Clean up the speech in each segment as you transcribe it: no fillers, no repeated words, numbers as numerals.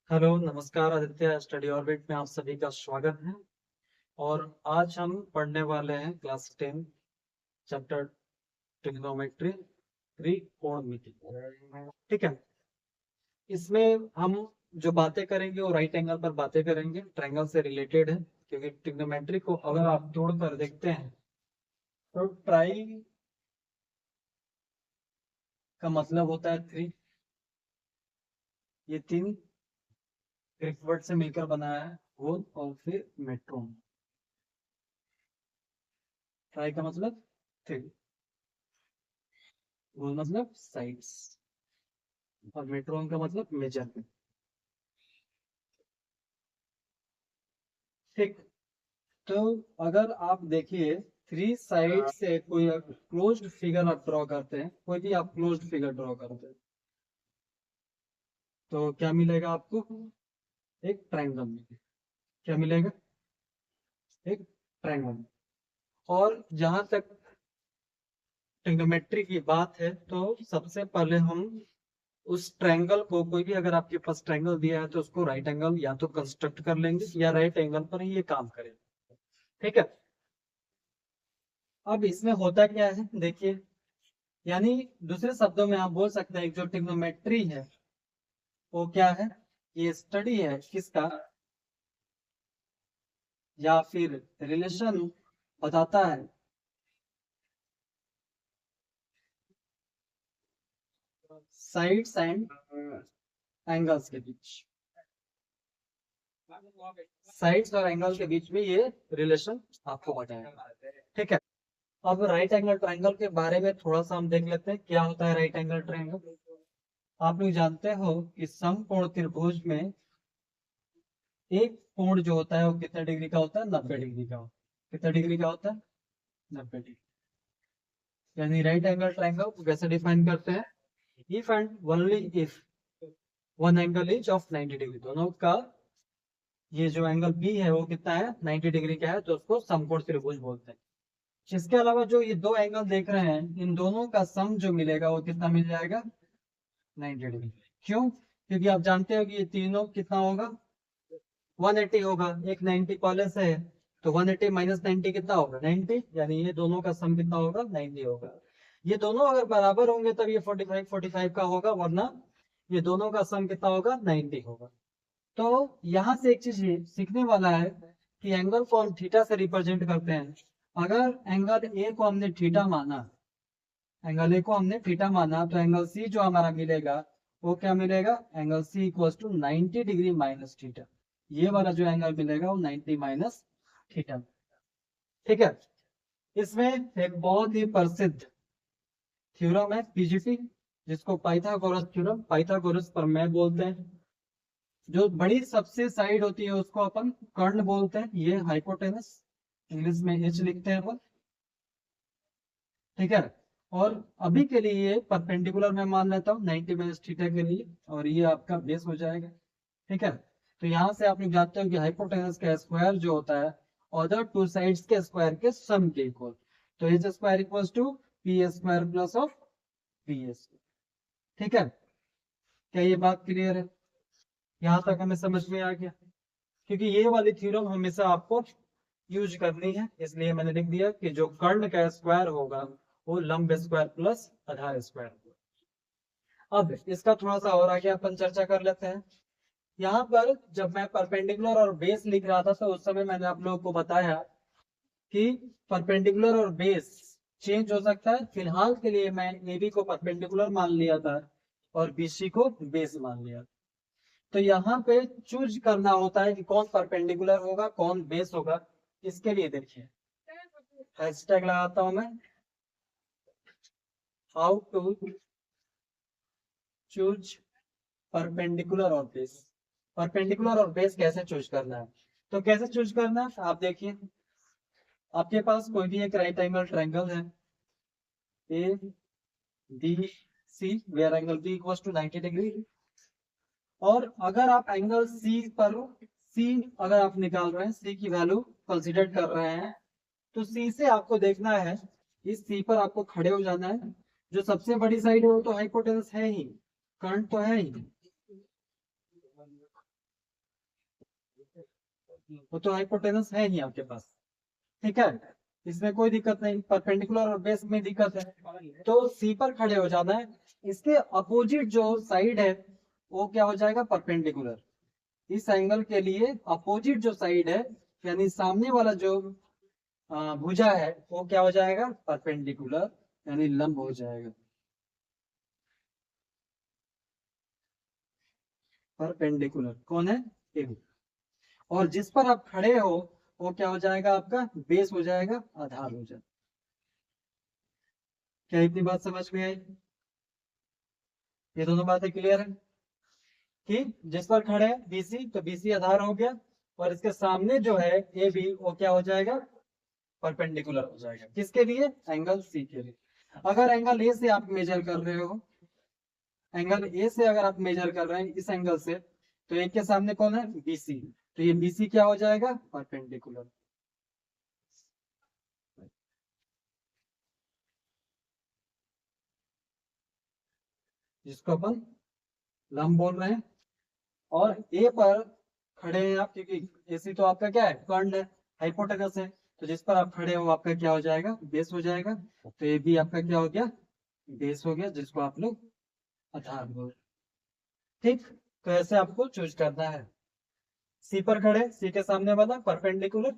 Hello नमस्कार Aditya study orbit में आप सभी का स्वागत है। और आज हम पढ़ने वाले हैं क्लास 10 चैप्टर ट्रिग्नोमेट्री त्रिकोणमिति। ठीक है। इसमें हम जो बातें करेंगे वो राइट एंगल पर बातें करेंगे, ट्रायंगल से रिलेटेड है। क्योंकि ट्रिग्नोमेट्री को अगर आप जोड़कर देखते हैं तो ट्राई का मतलब होता है थ्री। ये तीन ग्रीक वर्ड से मिलकर बना है गोल और फिर मेट्रोन। ट्राई का मतलब थ्री, गोल मतलब साइड्स और मेट्रोन का मतलब मेजर। ठीक। तो अगर आप देखिए थ्री साइड से कोई क्लोज्ड फिगर आप ड्रॉ करते हैं, कोई भी आप क्लोज्ड फिगर ड्रॉ करते हैं तो क्या मिलेगा आपको? एक ट्रायंगल मिलेगा। क्या मिलेगा? एक ट्रायंगल। और जहां तक ट्रिग्नोमेट्री की बात है तो सबसे पहले हम उस ट्रायंगल को, कोई भी अगर आपके पास ट्रायंगल दिया है तो उसको राइट एंगल या तो कंस्ट्रक्ट कर लेंगे या राइट एंगल पर ही ये काम करेंगे। ठीक है। अब इसमें होता क्या है देखिए, यानी दूसरे शब्दों में आप बोल सकते हैं जो ट्रिग्नोमेट्री है वो क्या है? ये स्टडी है किसका, या फिर रिलेशन बताता है साइड्स एंड एंगल्स के बीच। साइड्स और एंगल के बीच में ये रिलेशन आपको बताएगा। ठीक है। अब राइट एंगल ट्रायंगल के बारे में थोड़ा सा हम देख लेते हैं क्या होता है राइट एंगल ट्रायंगल। आप लोग जानते हो कि समकोण त्रिभुज में एक कोण जो होता है वो कितने डिग्री का होता है? 90 डिग्री का। कितने डिग्री का होता है? 90 डिग्री। यानी राइट एंगल ट्रायंगल को कैसे डिफाइन करते हैं? If and only if one angle is of 90 degree, दोनों का ये जो एंगल बी है वो कितना है? 90 डिग्री का है, तो उसको समकोण त्रिभुज बोलते हैं। इसके अलावा जो ये दो एंगल देख रहे हैं इन दोनों का सम जो मिलेगा वो कितना मिल जाएगा? 90 डिग्री। क्यों? क्योंकि आप जानते हो कि ये तीनों कितना होगा? 180 होगा। एक 90 पहले से है तो 180 माइनस 90 कितना होगा? 90। यानी ये दोनों का सम कितना होगा? 90 होगा। ये दोनों अगर बराबर होंगे तब ये 45 45 का होगा, वरना ये दोनों का सम कितना होगा? 90 होगा। तो यहाँ से एक चीज सीखने वाला है कि एंगल को हम थीटा से रिप्रेजेंट करते हैं। अगर एंगल ए को हमने थीटा माना, एंगल ए को हमने थीटा माना, तो एंगल सी जो हमारा मिलेगा वो क्या मिलेगा? Angle C equal to 90 degree minus theta. ये वाला जो एंगल मिलेगा वो 90 माइनस थीटा। ठीक है। इसमें एक बहुत ही प्रसिद्ध थ्योरम है पीजीपी, जिसको पाइथागोरस थ्योरम, पाइथागोरस प्रमेय बोलते हैं। जो बड़ी सबसे साइड होती है उसको अपन कर्ण बोलते हैं। ये हाइपोटेनस, इंग्लिश में एच लिखते हैं अपन। ठीक है। और अभी के लिए ये परपेंडिकुलर मैं मान लेता हूँ 90 माइनस थीटा के लिए, और ये आपका बेस हो जाएगा। ठीक है। तो यहाँ से आप लोग जानते हो कि हाइपोटेनस का स्क्वायर जो होता है अदर टू साइड्स के स्क्वायर के सम के इक्वल। तो H square equal to P square plus of P S. ठीक है। क्या ये बात क्लियर है? यहाँ तक हमें समझ में आ गया? क्योंकि ये वाली थ्योरम हमेशा आपको यूज करनी है, इसलिए मैंने लिख दिया कि जो कर्ण का स्क्वायर होगा वो लंब स्क्वायर प्लस आधार स्क्वायर होगा। अब इसका थोड़ा सा और आगे अपन चर्चा कर लेते हैं। यहाँ पर जब मैं परपेंडिकुलर और बेस लिख रहा था तो उस समय मैंने आप लोगों को बताया कि परपेंडिकुलर और बेस चेंज हो सकता है। फिलहाल के लिए मैं एबी को परपेंडिकुलर मान लिया था और बीसी को बेस मान लिया। तो यहाँ पे चूज करना होता है कि कौन परपेंडिकुलर होगा कौन बेस होगा। इसके लिए देखिए हैशटैग लगाता हूं मैं, हाउ टू चूज परपेंडिकुलर और बेस। परपेंडिकुलर और बेस कैसे चूज करना है? तो कैसे चूज करना है आप देखिए। आपके पास कोई भी एक राइट एंगल ट्रायंगल है A B C, where angle B equals to 90 degree. और अगर आप एंगल सी पर, सी अगर आप निकाल रहे हैं, सी की वैल्यू कंसीडर कर रहे हैं, तो सी से आपको देखना है, इस सी पर आपको खड़े हो जाना है। जो सबसे बड़ी साइड है वो तो हाइपोटेनस है ही, करंट तो है ही। वो तो हाइपोटेनस है ही आपके पास, ठीक है, इसमें कोई दिक्कत नहीं, परपेंडिकुलर और बेस में दिक्कत है, तो सी पर खड़े हो जाना है। इसके अपोजिट जो साइड है वो क्या हो जाएगा, परपेंडिकुलर। इस एंगल के लिए अपोजिट जो साइड है, यानी सामने वाला जो भुजा है, वो क्या हो जाएगा, परपेंडिकुलर, यानी लंब हो जाएगा, परपेंडिकुलर कौन है, ए बी। और जिस पर आप खड़े हो वो क्या हो जाएगा, आपका बेस हो जाएगा, आधार हो जाएगा। क्या इतनी बात समझ में आई, ये दोनों बातें क्लियर है कि जिस पर खड़े हैं बीसी, तो बीसी आधार हो गया, और इसके सामने जो है ए बी, वो क्या हो जाएगा, परपेंडिकुलर हो जाएगा, किसके लिए, एंगल सी के लिए। अगर एंगल ए से आप मेजर कर रहे हो, एंगल ए से अगर आप मेजर कर रहे हैं इस एंगल से, तो एक के सामने कौन है, बीसी, तो ये बीसी क्या हो जाएगा, परपेंडिकुलर। जिसको अपन लंब बोल रहे हैं। और ए पर खड़े हैं आप, क्योंकि एसी तो आपका क्या है, कर्णड है, हाइपोटेनस है, तो जिस पर आप खड़े हो आपका क्या हो जाएगा, बेस हो जाएगा, तो ये भी आपका क्या हो गया, बेस हो गया, जिसको आप लोग आधार बोल, ठीक। तो ऐसे आपको चूज करना है, सी पर खड़े, सी के सामने वाला परपेंडिकुलर,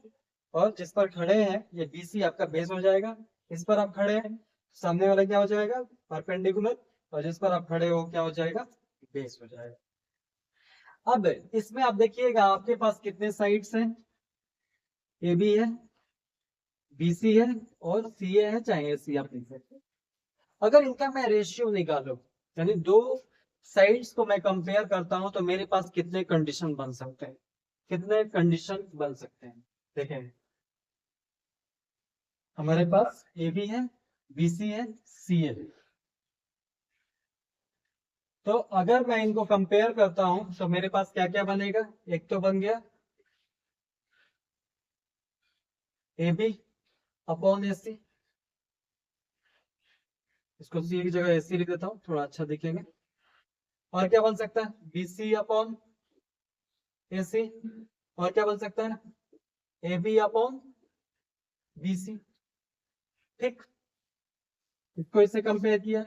और जिस पर खड़े हैं ये बीसी आपका बेस हो जाएगा, इस पर आप खड़े हैं, सामने वाला क्या हो जाएगा, परपेंडिकुलर, और जिस पर आप खड़े हो क्या हो जाएगा, बेस हो जाएगा। अब इसमें आप देखिएगा आपके पास कितने साइड्स हैं, ए बी है, बी सी है, और सी ए है, चाहे सी आप लिख सकते हैं। अगर इनका मैं रेशियो निकालू, यानी दो साइड्स को मैं कंपेयर करता हूं, तो मेरे पास कितने कंडीशन बन सकते हैं, कितने कंडीशन बन सकते हैं, देखें, हमारे पास ए बी है, बी सी है, सी ए। तो अगर मैं इनको कंपेयर करता हूं तो मेरे पास क्या क्या बनेगा, एक तो बन गया ए बी अपॉन ए सी, इसको सी की जगह ए सी लिख देता हूं, थोड़ा अच्छा दिखेगा। और क्या बन सकता है, बी सी अपॉन ए सी, और क्या बन सकता है, A B upon B C, ठीक। इसको इससे कंपेयर किया,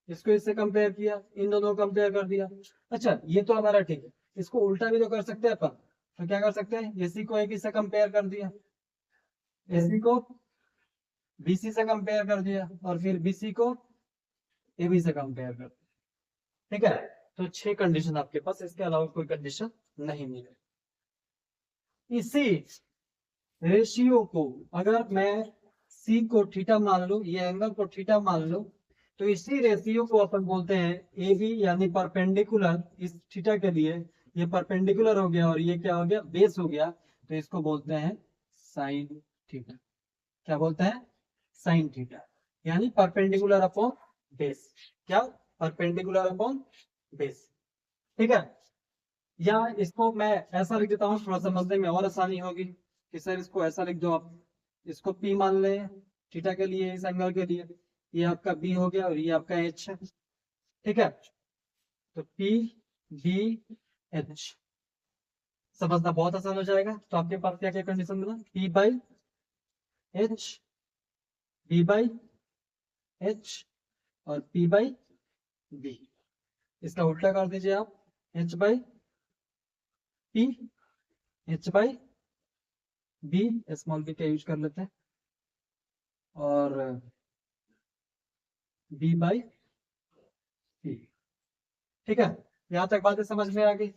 इसको इससे कंपेयर किया, इन दोनों को कंपेयर कर दिया। अच्छा ये तो हमारा ठीक है, इसको उल्टा भी तो कर सकते हैं अपन, तो क्या कर सकते हैं, एसी को एक से कंपेयर कर दिया, एसी को बीसी से कंपेयर कर दिया, और फिर बीसी को एबी से कंपेयर कर दिया, ठीक है। तो 6 कंडीशन आपके पास, इसके अलावा कोई कंडीशन नहीं मिले। इसी रेशियो को अगर मैं सी को थीटा मान लूं, ये एंगल को थीटा मान लूं, तो इसी रेशियो को अपन बोलते हैं ए बी, यानी परपेंडिकुलर इस थीटा के लिए, ये परपेंडिकुलर हो गया और ये क्या हो गया, बेस हो गया, तो इसको बोलते हैं साइन थीटा। क्या बोलते हैं, साइन थीटा, यानी परपेंडिकुलर अपॉन बेस, क्या, परपेंडिकुलर अपॉन बेस, ठीक है। या इसको मैं ऐसा लिख देता हूँ, थोड़ा समझने में और आसानी होगी, कि सर इसको ऐसा लिख दो आप, इसको P मान लें थीटा के लिए, इस एंगल के लिए, ये आपका B हो गया और ये आपका H है, ठीक है। तो P B H समझना बहुत आसान हो जाएगा। तो आपके पास क्या क्या कंडीशन बना, P by H, B by H, और P बाई B। इसका उल्टा कर दीजिए आप, H by P, H by B, small b का यूज कर लेते हैं, और B बाई C, ठीक है। यहां तक बातें समझ में आ गई।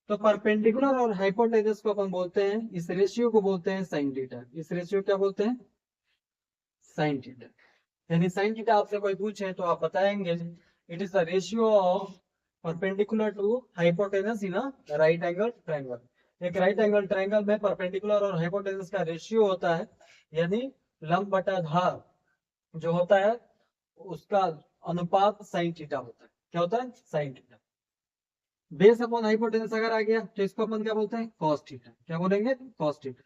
तो परपेंडिकुलर और हाइपोटेनस को अपन बोलते हैं, इस रेशियो को बोलते हैं साइन थीटा, इस रेशियो क्या बोलते हैं, साइन थीटा। यानी साइन थीटा आपसे कोई पूछे तो आप बताएंगे it is the ratio of perpendicular to hypotenuse in a right angle triangle. एक राइट एंगल ट्रायंगल में परपेंडिकुलर और हाइपोटेनस का रेशियो होता है, यानी लंब बटा धार जो होता है उसका अनुपात साइन थीटा होता है। क्या होता है, sine theta. Base upon hypotenuse अगर आ गया तो इसको अपन क्या बोलते हैं, कॉस थीटा। क्या बोलेंगे, cos theta.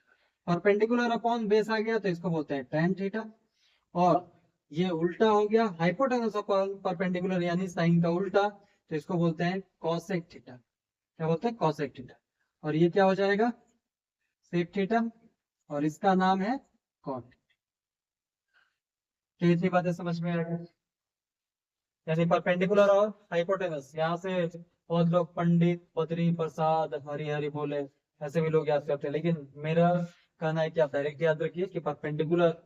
Perpendicular upon base आ गया तो इसको बोलते हैं tan थीटा। और ये उल्टा हो गया, हाइपोटेनस अपॉन परपेंडिकुलर यानी साइन का उल्टा, तो इसको बोलते हैं कॉसेक थीटा। क्या बोलते हैं, कॉसेक थीटा। और ये क्या हो जाएगा, सेक थीटा, और इसका नाम है कॉट। कितनी बातें समझ में आ गई। यानी परपेंडिकुलर और हाइपोटेनस, यहाँ से बहुत लोग पंडित बद्री प्रसाद हरि हरि बोले, ऐसे भी लोग याद करते हैं, लेकिन मेरा कहना है कि आप डायरेक्ट याद रखिए कि perpendicular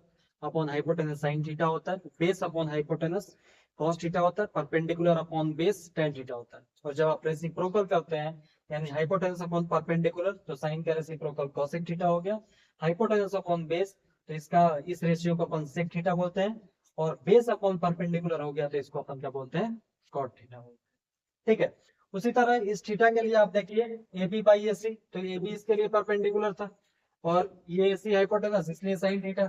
upon hypotenuse sine theta होता है, base upon hypotenuse cos theta होता है, perpendicular upon base tan theta होता है। और जब आप रेसिप्रोकल करते हैं, यानी हाइपोटेनस अपॉन परपेंडिकुलर, तो साइन का रेसिप्रोकल कॉसेक थीटा हो गया। हाइपोटेनस अपॉन बेस, तो इसका इस रेशियो को अपन सेक थीटा बोलते हैं। और बेस अपॉन परपेंडिकुलर हो गया तो इसको अपन क्या बोलते हैं, कॉट थीटा बोलते हैं। ठीक है। उसी तरह इस थीटा के लिए आप देखिए ए बी बाई ए सी, तो ए बी इसके लिए परपेंडिकुलर था, और ये ए सी हाइपोटेनस, इसलिए sine theta.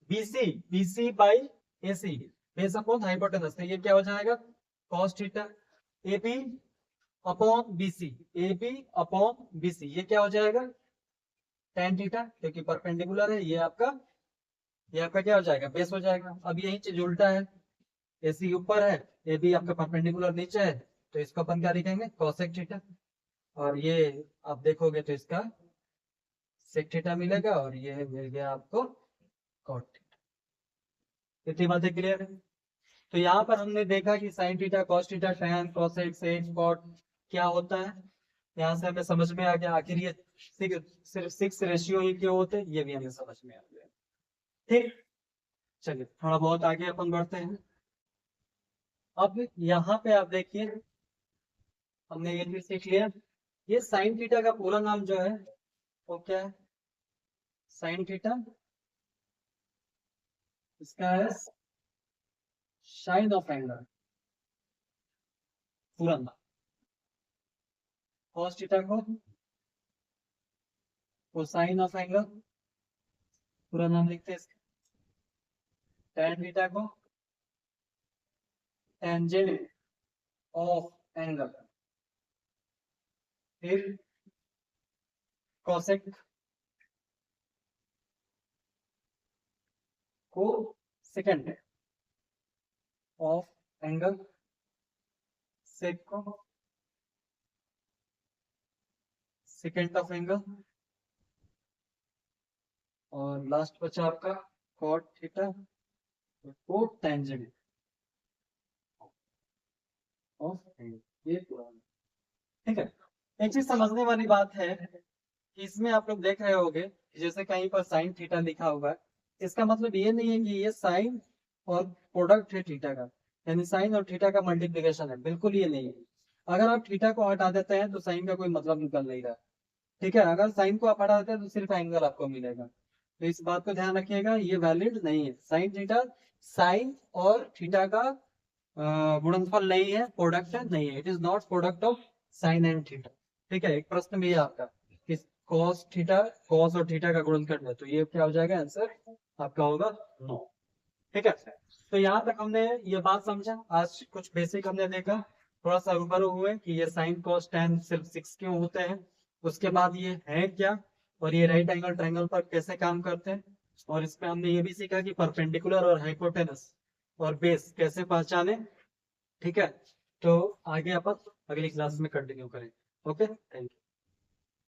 BC, BC by A C base upon hypotenuse, तो ये क्या हो जाएगा, cos theta. A B upon BC, A B upon BC, ये क्या हो जाएगा, टेन थीटा, क्योंकि परपेंडिकुलर है। ये आपका क्या हो जाएगा, बेस हो जाएगा। अब यही चीज उल्टा है, एसी ऊपर है, ए बी आपका परपेंडिकुलर नीचे है, तो इसको अपन क्या लिखेंगे, कोसेक थीटा। और ये आप देखोगे तो इसका सेक थीटा मिलेगा, और ये मिल गया आपको कॉट थीटा। इतनी बातें क्लियर है। तो यहाँ पर हमने देखा कि sine theta, cos theta, tan, cosec, sec, cot क्या होता है। यहाँ से हमें समझ में आ गया, आखिर ये सिर्फ सिक्स रेशियो ही क्यों होते हैं, ये भी हमें समझ में आ गया। ठीक, चलिए थोड़ा बहुत आगे अपन बढ़ते हैं। अब यहाँ पे आप देखिए, हमने ये चीज सीख लिया, ये साइन थीटा का पूरा नाम जो है वो क्या है, साइन थीटा, इसका है साइन ऑफ एंगल, पूरा नाम। कॉस थीटा को कोसाइन ऑफ एंगल, पूरा नाम लिखते हैं इसका। टैन थीटा को टेंजेंट ऑफ एंगल। फिर कोसेक को सेकंड ऑफ एंगल, सेक को सेकंड ऑफ एंगल, और लास्ट बचा आपका कॉट थीटा को टेंजेंट ऑफ एंगल। ये पूरा, ठीक है। एक चीज समझने वाली बात है कि इसमें आप लोग देख रहे होंगे कि जैसे कहीं पर साइन थीटा लिखा हुआ है, इसका मतलब ये नहीं है कि ये साइन और प्रोडक्ट है थीटा का, यानी साइन और थीटा का मल्टीप्लिकेशन है, बिल्कुल ये नहीं है। अगर आप थीटा को हटा देते हैं तो साइन का कोई मतलब निकल नहीं रहा, ठीक है। अगर साइन को आप हटा देते हैं तो सिर्फ एंगल आपको मिलेगा, तो इस बात को ध्यान रखिएगा, ये वैलिड नहीं है। साइन थीटा साइन और थीटा का गुणनफल नहीं है, प्रोडक्ट नहीं है, it is not product of sine and theta. ठीक है, एक प्रश्न भी है आपका कि कॉस थीटा, कॉस और थीटा का गुणनफल है, तो ये क्या हो जाएगा, आंसर आपका होगा नो। ठीक है, तो यहाँ तक हमने ये बात समझा। आज कुछ बेसिक हमने देखा, थोड़ा सा रूबरू हुए कि ये साइन कॉस टेन सिर्फ सिक्स क्यों होते हैं, उसके बाद ये है क्या, और ये राइट एंगल ट्रायंगल पर कैसे काम करते हैं, और इसमें हमने ये भी सीखा कि परपेंडिकुलर और हाइपोटेनस और बेस कैसे पहचाने। ठीक है, तो आगे अपन अगली क्लास में कंटिन्यू करें। Okay, thank you.